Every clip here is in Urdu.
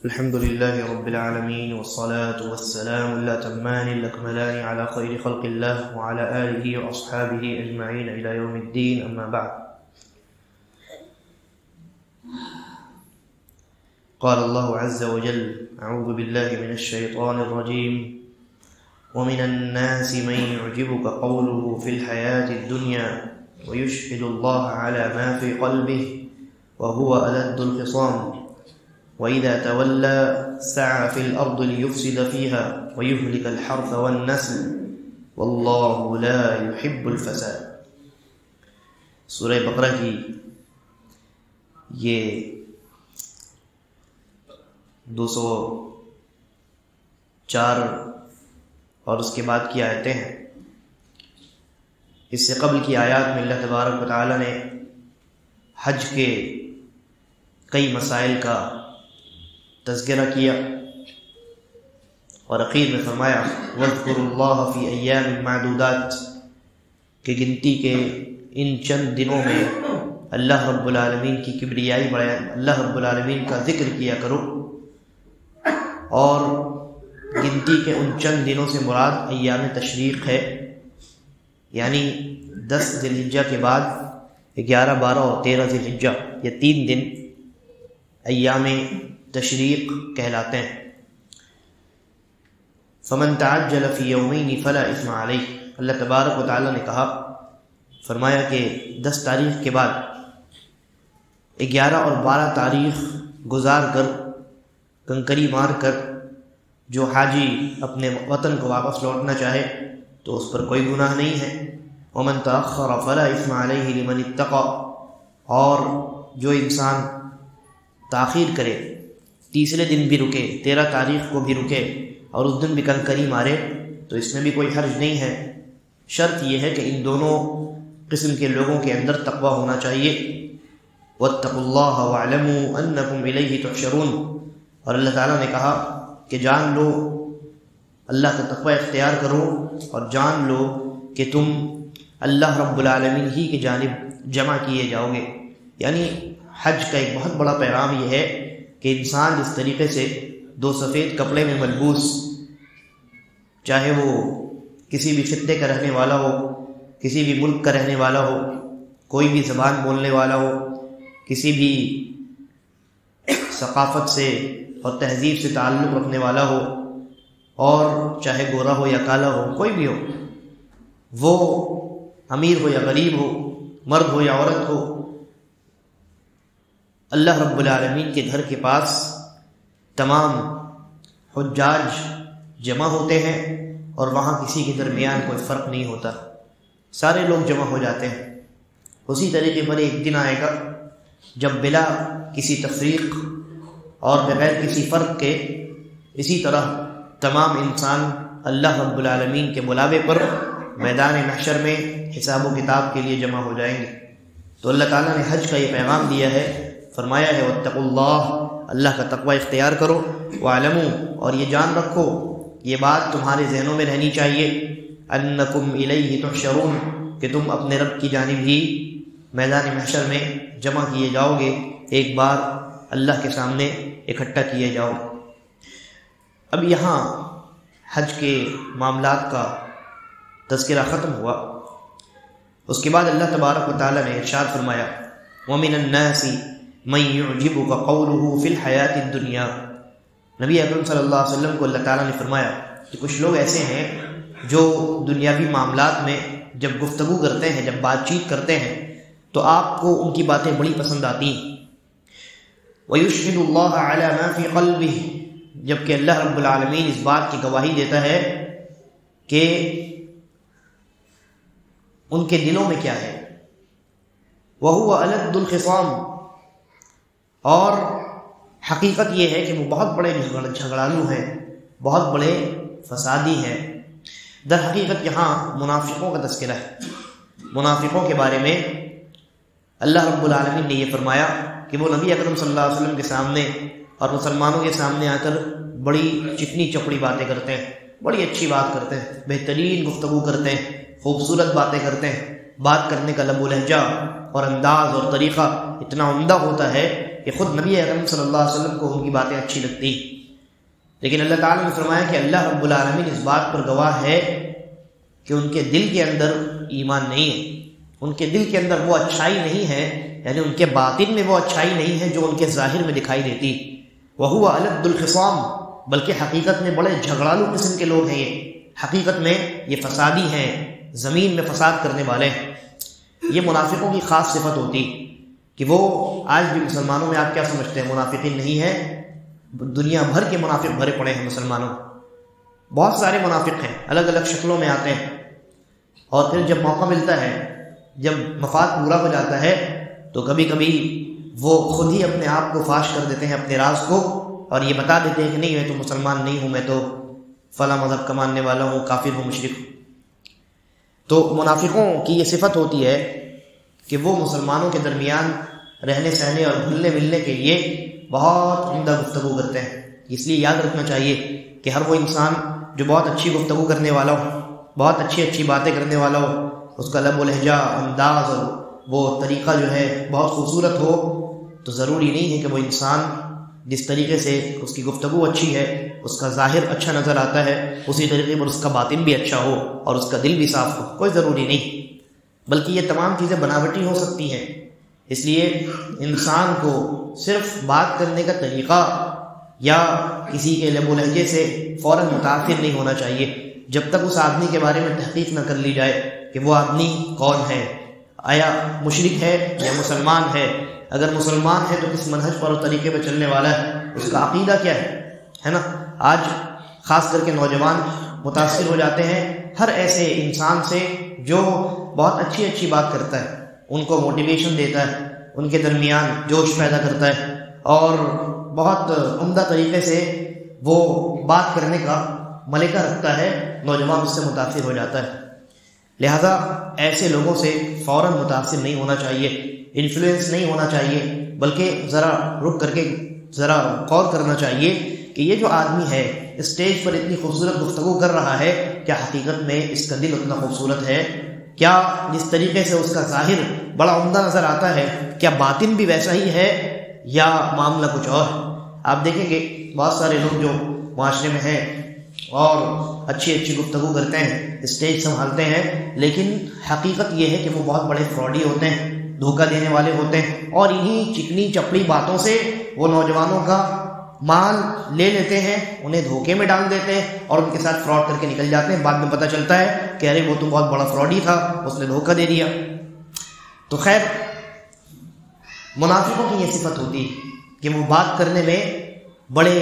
الحمد لله رب العالمين والصلاة والسلام الأتمان الأكملان على خير خلق الله وعلى آله وأصحابه أجمعين إلى يوم الدين. أما بعد، قال الله عز وجل: أعوذ بالله من الشيطان الرجيم: ومن الناس من يعجبك قوله في الحياة الدنيا ويشهد الله على ما في قلبه وهو ألد الخصام وإذا تولى سعى في الأرض ليفسد فيها ويهلك الحرث والنسل والله لا يحب الفساد. سورہ بقرہ کی یہ 204 اور اس کے بعد کی آیتیں ہیں. اس سے قبل کی آیات میں اللہ تبارک و تعالی نے حج کے کئی مسائل کا تذکرہ کیا اور اخیر میں فرمایا: وَاذْكُرُوا اللَّهَ فِي أَيَّامٍ مَّعْدُودَاتٍ، کہ گنتی کے ان چند دنوں میں اللہ رب العالمین کی کبریائی بڑھایا، اللہ رب العالمین کا ذکر کیا کرو. اور گنتی کے ان چند دنوں سے مراد ایام تشریق ہے، یعنی 10 ذی الحجہ کے بعد 11، 12 اور 13 ذی الحجہ، یہ 3 دن ایام تشریق کہلاتے ہیں. فمن تعجل فی یومین فلا اثم علیہ، اللہ تبارک و تعالی نے کہا، فرمایا کہ 10 تاریخ کے بعد 11 اور 12 تاریخ گزار کر، کنکری مار کر جو حاجی اپنے وطن کو واپس لوٹنا چاہے تو اس پر کوئی گناہ نہیں ہے. ومن تأخر فلا اثم علیہ لمن اتقى، اور جو انسان تاخیر کرے، تیسرے دن بھی رکے، 13 تاریخ کو بھی رکے اور اس دن بھی کنکری مارے تو اس میں بھی کوئی حرج نہیں ہے. شرط یہ ہے کہ ان دونوں قسم کے لوگوں کے اندر تقوی ہونا چاہیے. واتقوا اللہ واعلموا انکم الیہ تحشرون، اور اللہ تعالیٰ نے کہا کہ جان لو، اللہ کا تقوی اختیار کرو اور جان لو کہ تم اللہ رب العالمین ہی کی جانب جمع کیے جاؤ گے. یعنی حج کا ایک بہت بڑا پیغام یہ ہے کہ انسان جس طریقے سے 2 سفید کپڑے میں ملبوس، چاہے وہ کسی بھی خطے کا رہنے والا ہو، کسی بھی ملک کا رہنے والا ہو، کوئی بھی زبان بولنے والا ہو، کسی بھی ثقافت سے اور تہذیب سے تعلق رکھنے والا ہو، اور چاہے گورا ہو یا کالا ہو، کوئی بھی ہو، وہ امیر ہو یا غریب ہو، مرد ہو یا عورت ہو، اللہ رب العالمین کے گھر کے پاس تمام حجاج جمع ہوتے ہیں اور وہاں کسی کے درمیان کوئی فرق نہیں ہوتا، سارے لوگ جمع ہو جاتے ہیں. اسی طریقے پر ایک دن آئے گا جب بلا کسی تفریق اور بغیر کسی فرق کے اسی طرح تمام انسان اللہ رب العالمین کے بلاوے پر میدان محشر میں حساب و کتاب کے لیے جمع ہو جائیں گے. تو اللہ تعالیٰ نے حج کا یہ پیغام دیا ہے، فرمایا ہے: واتقوا اللہ، اللہ کا تقوی اختیار کرو، واعلموا، اور یہ جان رکھو، یہ بات تمہارے ذہنوں میں رہنی چاہیے، انکم الیہ تحشرون، کہ تم اپنے رب کی جانب ہی میدان محشر میں جمع کیے جاؤ گے، ایک بار اللہ کے سامنے اکٹھا کیے جاؤ. اب یہاں حج کے معاملات کا تذکرہ ختم ہوا. اس کے بعد اللہ تبارک و تعالی نے ارشاد فرمایا: وَمِنَ النَّاسِ مَن يُعْجِبُكَ قَوْلُهُ فِي الْحَيَاةِ الدُّنْيَا. نبی اکرم صلی اللہ علیہ وسلم کو اللہ تعالیٰ نے فرمایا کہ کچھ لوگ ایسے ہیں جو دنیاوی معاملات میں جب گفتگو کرتے ہیں، جب بات چیت کرتے ہیں تو آپ کو ان کی باتیں بڑی پسند آتی ہیں. وَيُشْهِدُ اللَّهَ عَلَى مَا فِي قَلْبِهِ، جبکہ اللہ رب العالمین اس بات کی گواہی دیتا ہے کہ ان کے دلوں میں کیا ہے. وَهُوَ أَلَدُّ الْخِصَامِ، اور حقیقت یہ ہے کہ وہ بہت بڑے جھگڑالو ہیں، بہت بڑے فسادی ہیں. در حقیقت یہاں منافقوں کا تذکرہ ہے. منافقوں کے بارے میں اللہ رب العالمین نے یہ فرمایا کہ وہ نبی اکرم صلی اللہ علیہ وسلم کے سامنے اور مسلمانوں کے سامنے آ کر بڑی چکنی چپڑی باتیں کرتے ہیں، بڑی اچھی بات کرتے ہیں، بہترین گفتگو کرتے ہیں، خوبصورت باتیں کرتے ہیں، بات کرنے کا لب و لہجہ اور انداز اور طریقہ اتنا عمدہ ہوتا ہے کہ خود نبی اکرم صلی اللہ علیہ وسلم کو ان کی باتیں اچھی لگتی، لیکن اللہ تعالیٰ نے فرمایا کہ اللہ رب العالمین اس بات پر گواہ ہے کہ ان کے دل کے اندر ایمان نہیں ہے، ان کے دل کے اندر وہ اچھائی نہیں ہے، یعنی ان کے باطن میں وہ اچھائی نہیں ہے جو ان کے ظاہر میں دکھائی دیتی۔ وَهُوَ أَلَدُّ الْخِصَامِ، بلکہ حقیقت میں بڑے جھگڑالو قسم کے لوگ ہیں، یہ حقیقت میں یہ فسادی ہیں، زمین میں فساد کرنے والے ہیں۔ یہ منافقوں کی خاص صفت ہوتی کہ وہ آج بھی مسلمانوں میں آپ کیا سمجھتے ہیں منافقین نہیں ہیں؟ دنیا بھر کے منافق بھرے پڑے ہیں مسلمانوں، بہت سارے منافق ہیں، الگ الگ شکلوں میں آتے ہیں، اور پھر جب موقع ملتا ہے، جب مفاد پورا ہو جاتا ہے تو کبھی کبھی وہ خود ہی اپنے آپ کو فاش کر دیتے ہیں، اپنے راز کو، اور یہ بتا دیتے ہیں کہ نہیں میں تو مسلمان نہیں ہوں، میں تو فلاں مذہب کا ماننے والا ہوں، کافر ہوں، مشرک ہوں۔ تو منافقوں کی یہ صفت ہوتی ہے کہ وہ مسلمانوں کے درمیان رہنے سہنے اور گھلنے ملنے کے لیے بہت عمدہ گفتگو کرتے ہیں۔ اس لیے یاد رکھنا چاہیے کہ ہر وہ انسان جو بہت اچھی گفتگو کرنے والا ہو، بہت اچھی باتیں کرنے والا ہو، اس کا لب و لہجہ، انداز اور وہ طریقہ جو ہے بہت خوبصورت ہو، تو ضروری نہیں ہے کہ وہ انسان جس طریقے سے اس کی گفتگو اچھی ہے، اس کا ظاہر اچھا نظر آتا ہے، اسی طریقے پر اس کا باطن بھی اچھا ہو اور اس کا دل بھی صاف ہو، کوئی ضروری نہیں، بلکہ یہ تمام چیزیں بناوٹی ہو سکتی ہیں۔ اس لیے انسان کو صرف بات کرنے کا طریقہ یا کسی کے لب و لہجے سے فوراً متاثر نہیں ہونا چاہیے جب تک اس آدمی کے بارے میں تحقیق نہ کر لی جائے کہ وہ آدمی کون ہے، آیا مشرک ہے یا مسلمان ہے، اگر مسلمان ہے تو کس منہج پر اور طریقے پر چلنے والا ہے، اس کا عقیدہ کیا ہے نا۔ آج خاص کر کے نوجوان متاثر ہو جاتے ہیں ہر ایسے انسان سے جو بہت اچھی بات کرتا ہے، ان کو موٹیویشن دیتا ہے، ان کے درمیان جوش پیدا کرتا ہے، اور بہت عمدہ طریقے سے وہ بات کرنے کا ملکہ رکھتا ہے، نوجوان اس سے متاثر ہو جاتا ہے۔ لہذا ایسے لوگوں سے فوراً متاثر نہیں ہونا چاہیے، انفلوئنس نہیں ہونا چاہیے، بلکہ ذرا رک کر کے ذرا غور کرنا چاہیے کہ یہ جو آدمی ہے اسٹیج پر اتنی خوبصورت گفتگو کر رہا ہے، کیا حقیقت میں اس کا دل اتنا خوبصورت ہے؟ کیا جس طریقے سے اس کا ظاہر بڑا عمدہ نظر آتا ہے، کیا باطن بھی ویسا ہی ہے یا معاملہ کچھ اور؟ آپ دیکھیں گے بہت سارے لوگ جو معاشرے میں ہیں اور اچھی گفتگو کرتے ہیں، اسٹیج سنبھالتے ہیں، لیکن حقیقت یہ ہے کہ وہ بہت بڑے فراڈی ہوتے ہیں، دھوکہ دینے والے ہوتے ہیں، اور انہی چکنی چپڑی باتوں سے وہ نوجوانوں کا مال لے لیتے ہیں، انہیں دھوکے میں ڈال دیتے ہیں اور ان کے ساتھ فراڈ کر کے نکل جاتے ہیں۔ بعد میں پتہ چلتا ہے کہ ارے وہ تو بہت بڑا فراڈی تھا، اس نے دھوکہ دے دیا۔ تو خیر، منافقوں کی یہ صفت ہوتی ہے کہ وہ بات کرنے میں بڑے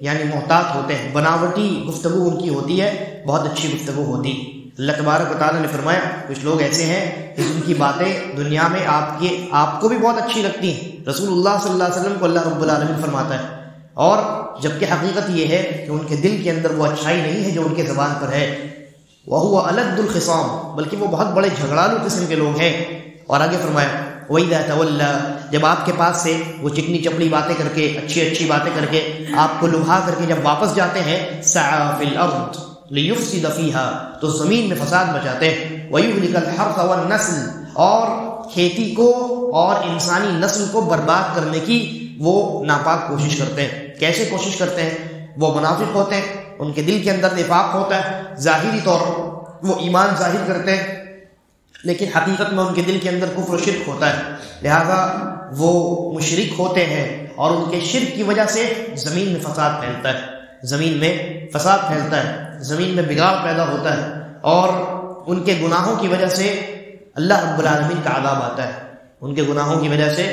یعنی محتاط ہوتے ہیں، بناوٹی گفتگو ان کی ہوتی ہے، بہت اچھی گفتگو ہوتی ہے۔ اللہ تبارک و تعالیٰ نے فرمایا کچھ لوگ ایسے ہیں کہ جن کی باتیں دنیا میں آپ کو بھی بہت اچھی لگتی ہیں، رسول اللہ صلی اللہ علیہ وسلم کو اللہ رب العالمین فرماتا ہے، اور جبکہ حقیقت یہ ہے کہ ان کے دل کے اندر وہ اچھائی نہیں ہے جو ان کے زبان پر ہے۔ وَهُوَ أَلَدُّ الْخِصَامِ، بلکہ وہ بہت بڑے جھگڑالو قسم کے لوگ ہیں۔ اور آگے فرمایا وَإِذَا تَوَلَّى، جب آپ کے پاس سے وہ چکنی چپڑی باتیں کر کے، اچھی باتیں کر کے، آپ کو لبھا کر کے جب واپس جاتے ہیں، سَعَى فِي الْأَرْضِ لِيُفْسِدَ فِيهَا، تو زمین میں فساد مچاتے ہیں، وَيُهْلِكَ الْحَرْثَ وَالنَّسْلَ، اور کھیتی کو اور انسانی نسل کو برباد کرنے کی وہ ناپاک کوشش کرتے ہیں۔ کیسے کوشش کرتے ہیں؟ وہ منافق ہوتے ہیں، ان کے دل کے اندر نفاق ہوتا ہے، ظاہری طور پر وہ ایمان ظاہر کرتے ہیں، لیکن حقیقت میں ان کے دل کے اندر کفر و شرک ہوتا ہے، لہذا وہ مشرک ہوتے ہیں، اور ان کے شرک کی وجہ سے زمین میں فساد پھیلتا ہے، زمین میں فساد پھیلتا ہے، زمین میں بگاڑ پیدا ہوتا ہے، اور ان کے گناہوں کی وجہ سے اللہ رب العالمین کا عذاب آتا ہے، ان کے گناہوں کی وجہ سے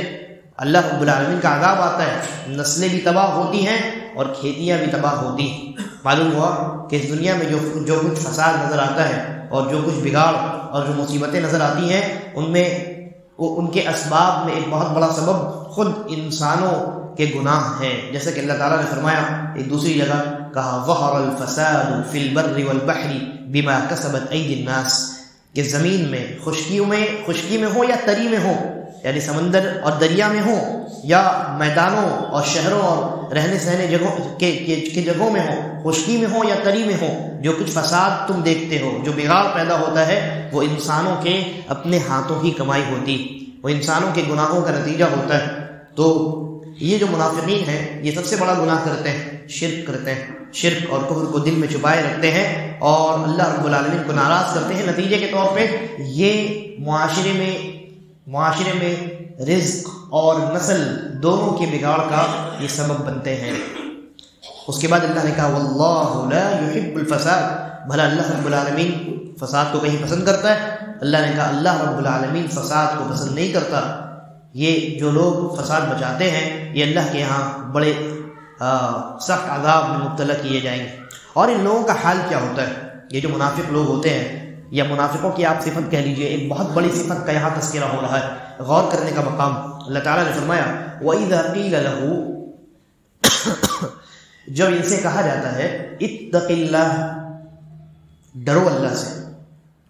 اللہ رب العالمین کا عذاب آتا ہے، نسلیں بھی تباہ ہوتی ہیں اور کھیتیاں بھی تباہ ہوتی ہیں۔ معلوم ہوا کہ اس دنیا میں جو کچھ فساد نظر آتا ہے اور جو کچھ بگاڑ اور جو مصیبتیں نظر آتی ہیں، ان میں ان کے اسباب میں ایک بہت بڑا سبب خود انسانوں کے گناہ ہیں، جیسا کہ اللہ تعالیٰ نے فرمایا ایک دوسری جگہ، کہا ظہر الفساد فی البر والبحر بما کسبت ایدی الناس، کہ زمین میں خشکی میں ہو یا تری میں ہو، یعنی سمندر اور دریا میں ہو یا میدانوں اور شہروں اور رہنے سہنے جگہوں میں ہو، خشکی میں ہو یا تری میں ہو، جو کچھ فساد تم دیکھتے ہو، جو بگاڑ پیدا ہوتا ہے، وہ انسانوں کے اپنے ہاتھوں کی کمائی ہوتی، وہ انسانوں کے گناہوں کا نتیجہ ہوتا ہے۔ تو یہ جو منافقین ہیں یہ سب سے بڑا گناہ کرتے ہیں، شرک کرتے ہیں، شرک اور کفر کو دل میں چھپائے رکھتے ہیں اور اللہ رب العالمین کو ناراض کرتے ہیں۔ نتیجے کے طور پہ یہ معاشرے میں رزق اور نسل دونوں کے بگاڑ کا یہ سبب بنتے ہیں۔ اس کے بعد اللہ نے کہا واللہ لا يحب الفساد، بھلا اللہ رب العالمین فساد کو کہیں پسند کرتا ہے؟ اللہ نے کہا اللہ رب العالمین فساد کو پسند نہیں کرتا۔ یہ جو لوگ فساد بچاتے ہیں یہ اللہ کے یہاں بڑے سخت عذاب میں مبتلا کیے جائیں گے۔ اور ان لوگوں کا حال کیا ہوتا ہے؟ یہ جو منافق لوگ ہوتے ہیں یا منافقوں کی آپ صفت کہہ لیجئے، ایک بہت بڑی صفت کا یہاں تذکرہ ہو رہا ہے، غور کرنے کا مقام۔ اللہ تعالیٰ نے فرمایا وَإِذَا قِيلَ لَهُ، جب ان سے کہا جاتا ہے اتق اللہ، ڈرو اللہ سے،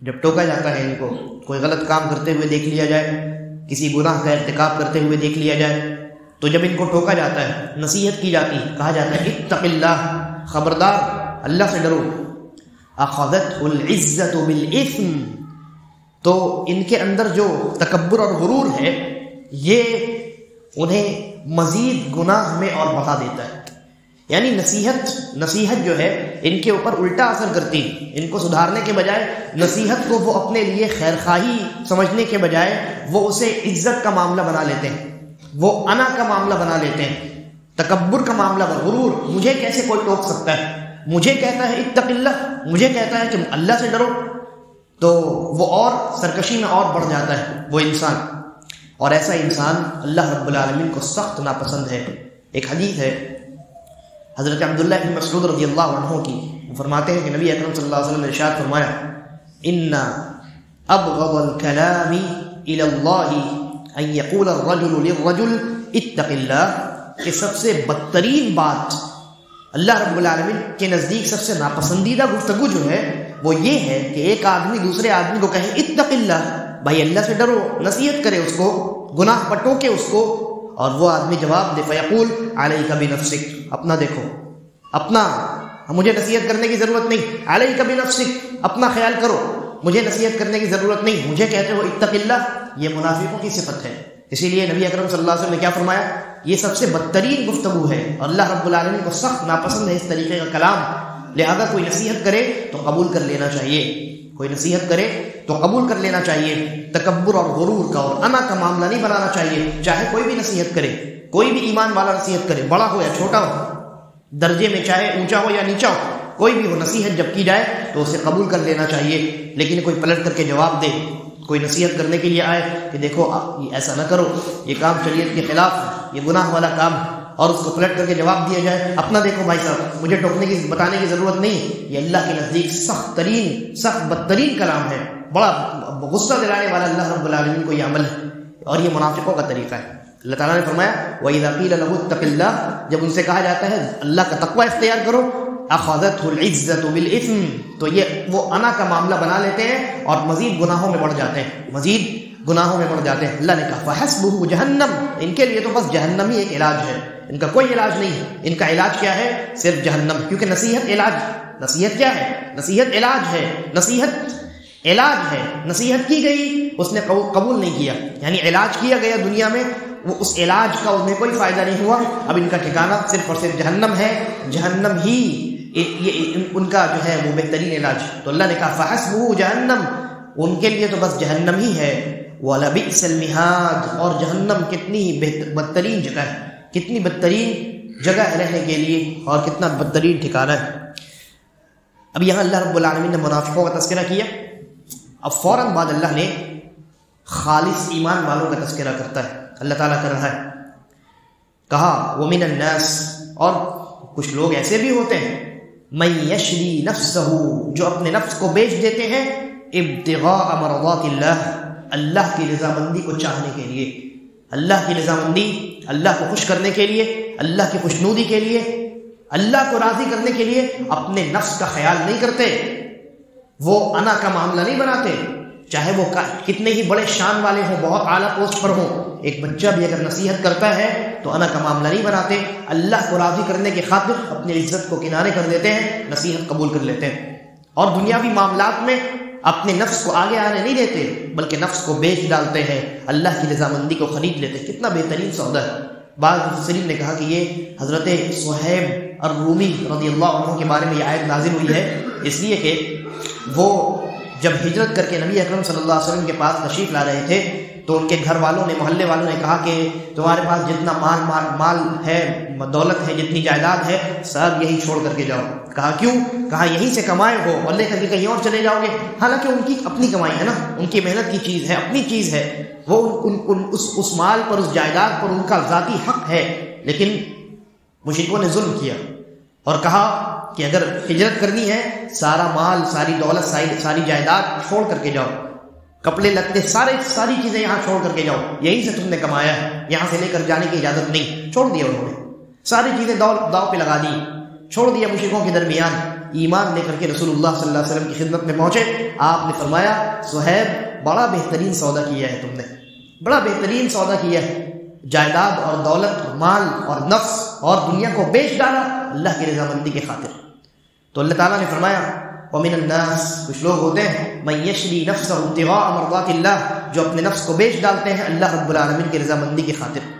جب ٹوکا جاتا ہے ان کو، کوئی غلط کام کرتے ہوئے دیکھ لیا جائے، کسی گناہ کا ارتکاب کرتے ہوئے دیکھ لیا جائے، تو جب ان کو ٹوکا جاتا ہے، نصیحت کی جاتی، کہا جاتا ہے اتق اللہ، خبردار اللہ سے ڈرو، اخذتہ العزت بالاسم، تو ان کے اندر جو تکبر اور غرور ہے یہ انہیں مزید گناہ میں اور بڑھا دیتا ہے۔ یعنی نصیحت جو ہے ان کے اوپر الٹا اثر کرتی، ان کو سدھارنے کے بجائے نصیحت کو وہ اپنے لیے خیر خواہی سمجھنے کے بجائے وہ اسے عزت کا معاملہ بنا لیتے ہیں، وہ انا کا معاملہ بنا لیتے ہیں، تکبر کا معاملہ، غرور، مجھے کیسے کوئی ٹوک سکتا ہے، مجھے کہتا ہے اتق اللہ، مجھے کہتا ہے کہ اللہ سے ڈرو، تو وہ اور سرکشی میں اور بڑھ جاتا ہے وہ انسان، اور ایسا انسان اللہ رب العالمین کو سخت ناپسند ہے۔ ایک حدیث ہے حضرت عبداللہ بن مسعود رضی اللہ عنہ کی، وہ فرماتے ہیں کہ نبی اکرم صلی اللہ علیہ وسلم نے ارشاد فرمایا ان ابغض الكلام الى اللہ ان يقول الرجل للرجل اتق اللہ، کہ سب سے بدترین بات اللہ رب العالمین کے نزدیک، سب سے ناپسندیدہ گفتگو جو ہے وہ یہ ہے کہ ایک آدمی دوسرے آدمی کو کہے اتق اللہ، بھائی اللہ سے ڈرو، نصیحت کرے اس کو، گناہ پر ٹوکے اس کو، اور وہ آدمی جواب دے فیقول علیک بنفسک، اپنا دیکھو، اپنا، مجھے نصیحت کرنے کی ضرورت نہیں، علیک بنفسک، اپنا خیال کرو، مجھے نصیحت کرنے کی ضرورت نہیں، مجھے کہتے ہو اتق اللہ۔ یہ منافقوں کی صفت ہے، اسی لیے نبی اکرم صلی اللہ علیہ وسلم نے کیا فرمایا، یہ سب سے بدترین گفتگو ہے اور اللہ رب العالمین کو سخت ناپسند ہے اس طریقے کا کلام، لہذا کوئی نصیحت کرے تو قبول کر لینا چاہیے، کوئی نصیحت کرے تو قبول کر لینا چاہیے، تکبر اور غرور کا اور انا کا معاملہ نہیں بنانا چاہیے۔ چاہے کوئی بھی نصیحت کرے، کوئی بھی ایمان والا نصیحت کرے، بڑا ہو یا چھوٹا ہو، درجے میں چاہے اونچا ہو یا نیچا ہو، کوئی بھی ہو، نصیحت جب کی جائے تو اسے قبول کر لینا چاہیے۔ لیکن کوئی پلٹ کر کے جواب دے، کوئی نصیحت کرنے کے لیے آئے کہ دیکھو یہ ایسا نہ کرو، یہ کام شریعت کے خلاف ہے، یہ گناہ والا کام، اور اس کو پلٹ کر کے جواب دیا جائے اپنا دیکھو بھائی صاحب، مجھے ٹوکنے کی بتانے کی ضرورت نہیں، یہ اللہ کے نزدیک سخت بدترین کلام ہے، بڑا غصہ دلانے والا اللہ رب العالمین کو یہ عمل ہے، اور یہ منافقوں کا طریقہ ہے۔ اللہ تعالیٰ نے فرمایا وَإِذَا قِيلَ لَهُ اتَّقِ اللَّهِ، جب ان سے کہا جاتا ہے اللہ کا تقوی اختیار کرو، اخذتہ العزت بالاسم، تو یہ وہ انا کا معاملہ بنا لیتے ہیں اور مزید گناہوں میں بڑھ جاتے ہیں، اللہ نے کہا فحسبہ جہنم، ان کے لیے تو بس جہنم ہی ایک علاج ہے، ان کا کوئی علاج نہیں ہے، ان کا علاج کیا ہے؟ صرف جہنم، کیونکہ نصیحت کیا ہے؟ نصیحت علاج ہے، نصیحت کی گئی، اس نے قبول نہیں کیا، یعنی علاج کیا گیا دنیا میں، وہ اس علاج کا انہیں کوئی فائدہ نہیں ہوا، اب ان کا ٹھکانہ صرف اور صرف جہنم ہے، جہنم ہی یہ ان کا جو ہے وہ بہترین علاج۔ تو اللہ نے کہا فحسبہ جہنم، ان کے لیے تو بس جہنم ہی ہے، وَلَبِئْسَ الْمِہَادُ، اور جہنم کتنی بدترین جگہ ہے، کتنی بدترین جگہ ہے رہنے کے لیے، اور کتنا بدترین ٹھکانہ ہے۔ اب یہاں اللہ رب العالمین نے منافقوں کا تذکرہ کیا، اب فوراً بعد اللہ نے خالص ایمان والوں کا تذکرہ کرتا ہے، اللہ تعالیٰ کر رہا ہے، کہا وَمِنَ النَّاسِ، اور کچھ لوگ ایسے بھی ہوتے ہیں مَن يَشْرِي نَفْسَهُ، جو اپنے نفس کو بیچ دیتے ہیں، ابتغاء مرضات اللہ، اللہ کی رضامندی کو چاہنے کے لیے، اللہ کی رضامندی، اللہ کو خوش کرنے کے لیے، اللہ کی خوشنودی کے لیے، اللہ کو راضی کرنے کے لیے اپنے نفس کا خیال نہیں کرتے، وہ انا کا معاملہ نہیں بناتے، چاہے وہ کتنے ہی بڑے شان والے ہوں، بہت اعلیٰ پوسٹ پر ہوں، ایک بچہ بھی اگر نصیحت کرتا ہے تو انا کا معاملہ نہیں بناتے، اللہ کو راضی کرنے کی خاطر اپنی عزت کو کنارے کر دیتے ہیں، نصیحت قبول کر لیتے ہیں، اور دنیاوی معاملات میں اپنے نفس کو آگے آنے نہیں دیتے، بلکہ نفس کو بیچ ڈالتے ہیں، اللہ کی رضامندی کو خرید لیتے ہیں۔ کتنا بہترین سودا ہے، بعض مفسرین نے کہا کہ یہ حضرت صہیب الرومی رضی اللہ عنہ کے بارے میں یہ آیت نازل ہوئی ہے، اس لیے کہ وہ جب ہجرت کر کے نبی اکرم صلی اللہ علیہ وسلم کے پاس تشریف لا رہے تھے تو ان کے گھر والوں نے، محلے والوں نے کہا کہ تمہارے پاس جتنا مال ہے، دولت ہے، جتنی جائیداد ہے، سب یہی چھوڑ کر کے جاؤ۔ کہا کیوں؟ کہا یہیں سے کمائے ہو اور لے کر کے کہیں اور چلے جاؤ گے۔ حالانکہ ان کی اپنی کمائی ہے نا، ان کی محنت کی چیز ہے، اپنی چیز ہے، وہ اس مال پر، اس جائیداد پر ان کا ذاتی حق ہے، لیکن مشرکوں نے ظلم کیا اور کہا کہ اگر ہجرت کرنی ہے سارا مال، ساری دولت، ساری جائیداد چھوڑ کر کے جاؤ، کپڑے لتے ساری چیزیں یہاں چھوڑ کر کے جاؤ، یہیں سے تم نے کمایا ہے، یہاں سے لے کر جانے کی اجازت نہیں۔ چھوڑ دیا انہوں نے، ساری چیزیں داؤ پہ لگا دی، چھوڑ دیا مشرکوں کے درمیان، ایمان لے کر کے رسول اللہ صلی اللہ علیہ وسلم کی خدمت میں پہنچے۔ آپ نے فرمایا صہیب بڑا بہترین سودا کیا ہے تم نے، بڑا بہترین سودا کیا ہے، جائیداد اور دولت اور مال اور نفس اور دنیا کو بیچ ڈالا اللہ کی رضامندی کے خاطر۔ تو اللہ تعالیٰ نے فرمایا وَمِنَ النَّاسِ، کچھ لوگ ہوتے ہیں مَن يَشْرِي نَفْسَهُ ابْتِغَاءَ مَرْضَاتِ اللَّهِ، جو اپنے نفس کو بیچ ڈالتے ہیں اللہ رب العالمین کی رضامندی کی خاطر۔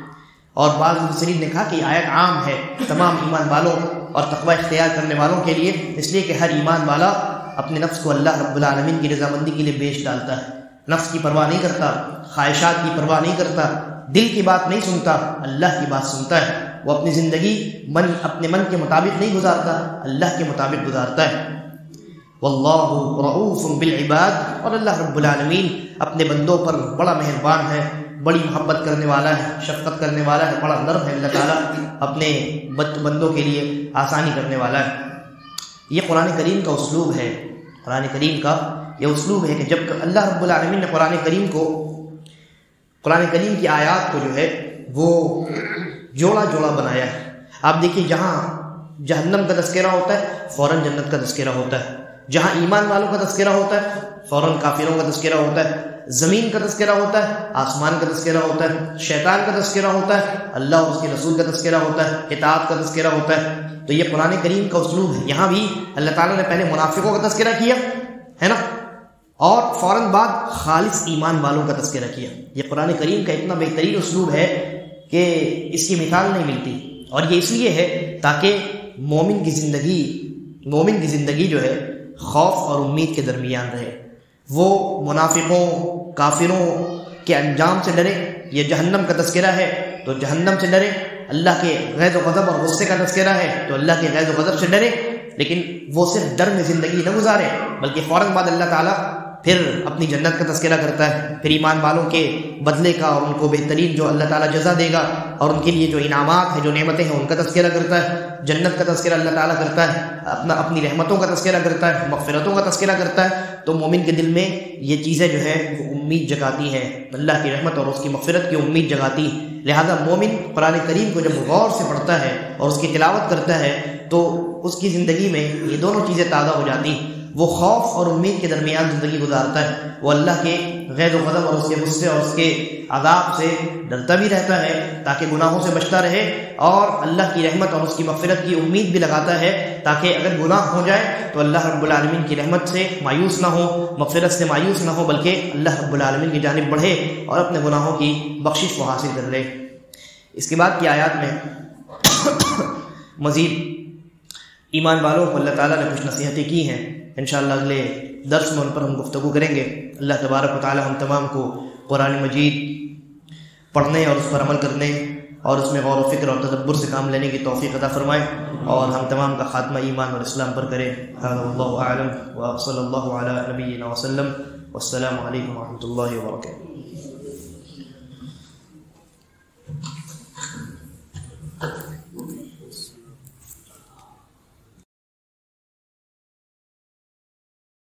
اور بعض مفسرین نے کہا کہ یہ آیت عام ہے تمام ایمان والوں اور تقوی اختیار کرنے والوں کے لیے، اس لیے کہ ہر ایمان والا اپنے نفس کو اللہ رب العالمین کی رضامندی کے لیے بیچ ڈالتا ہے، نفس کی پرواہ نہیں کرتا، خواہشات کی پرواہ نہیں کرتا، دل کی بات نہیں سنتا، اللہ کی بات سنتا ہے۔ وہ اپنی زندگی اپنے من کے مطابق نہیں گزارتا، اللہ کے مطابق گزارتا ہے۔ واللہ رؤوف بالعباد، اور اللہ رب العالمین اپنے بندوں پر بڑا مہربان ہے، بڑی محبت کرنے والا ہے، شفقت کرنے والا ہے، بڑا نرم ہے اللہ تعالیٰ، اپنے بندوں کے لیے آسانی کرنے والا ہے۔ یہ قرآن کریم کا اسلوب ہے، قرآن کریم کا یہ اسلوب ہے کہ جب اللہ رب العالمین نے قرآن کریم کی آیات کو جو ہے وہ جوڑا بنایا ہے۔ آپ دیکھیے جہاں جہنم کا تذکرہ ہوتا ہے فوراً جنت کا تذکرہ ہوتا ہے، جہاں ایمان والوں کا تذکرہ ہوتا ہے فوراً کافروں کا تذکرہ ہوتا ہے، زمین کا تذکرہ ہوتا ہے آسمان کا تذکرہ ہوتا ہے، شیطان کا تذکرہ ہوتا ہے، اللہ اور اس کے رسول کا تذکرہ ہوتا ہے، اطاعت کا تذکرہ ہوتا ہے۔ تو یہ قرآن کریم کا اسلوب ہے۔ یہاں بھی اللہ تعالیٰ نے پہلے منافقوں کا تذکرہ کیا ہے نا، اور فوراً بعد خالص ایمان والوں کا تذکرہ کیا۔ یہ قرآن کریم کا اتنا بہترین اسلوب ہے کہ اس کی مثال نہیں ملتی، اور یہ اس لیے ہے تاکہ مومن کی زندگی جو ہے خوف اور امید کے درمیان رہے، وہ منافقوں کافروں کے انجام سے ڈرے۔ یہ جہنم کا تذکرہ ہے تو جہنم سے ڈرے، اللہ کے غیظ و غضب اور غصے کا تذکرہ ہے تو اللہ کے غیظ و غضب سے ڈرے، لیکن وہ صرف ڈر میں زندگی نہ گزارے بلکہ فوراً بعد اللہ تعالیٰ پھر اپنی جنت کا تذکرہ کرتا ہے، پھر ایمان والوں کے بدلے کا اور ان کو بہترین جو اللہ تعالیٰ جزا دے گا اور ان کے لیے جو انعامات ہیں، جو نعمتیں ہیں، ان کا تذکرہ کرتا ہے، جنت کا تذکرہ اللہ تعالیٰ کرتا ہے، اپنی رحمتوں کا تذکرہ کرتا ہے، مغفرتوں کا تذکرہ کرتا ہے۔ تو مومن کے دل میں یہ چیزیں جو ہے وہ امید جگاتی ہیں، اللہ کی رحمت اور اس کی مغفرت کی امید جگاتی۔ لہذا مومن قرآن کریم کو جب غور سے پڑھتا ہے اور اس کی تلاوت کرتا ہے تو اس کی زندگی میں یہ دونوں چیزیں تازہ ہو جاتی، وہ خوف اور امید کے درمیان زندگی گزارتا ہے، وہ اللہ کے غیظ و غضب اور اس کے غصے اور اس کے عذاب سے ڈرتا بھی رہتا ہے تاکہ گناہوں سے بچتا رہے، اور اللہ کی رحمت اور اس کی مغفرت کی امید بھی لگاتا ہے تاکہ اگر گناہ ہو جائے تو اللہ رب العالمین کی رحمت سے مایوس نہ ہو، مغفرت سے مایوس نہ ہو، بلکہ اللہ رب العالمین کی جانب بڑھے اور اپنے گناہوں کی بخشش کو حاصل کر لے۔ اس کے بعد کی آیات میں مزید ایمان والوں کو اللہ تعالیٰ نے کچھ نصیحتیں کی ہیں، انشاءاللہ اگلے درس میں ان پر ہم گفتگو کریں گے۔ اللہ تبارک و تعالی ہم تمام کو قرآن مجید پڑھنے اور اس پر عمل کرنے اور اس میں غور و فکر اور تدبر سے کام لینے کی توفیق عطا فرمائے، اور ہم تمام کا خاتمہ ایمان اور اسلام پر کرے۔ واللہ اعلم وصلی اللہ علی نبینا وسلم، والسلام علیکم ورحمۃ اللہ وبرکاتہ۔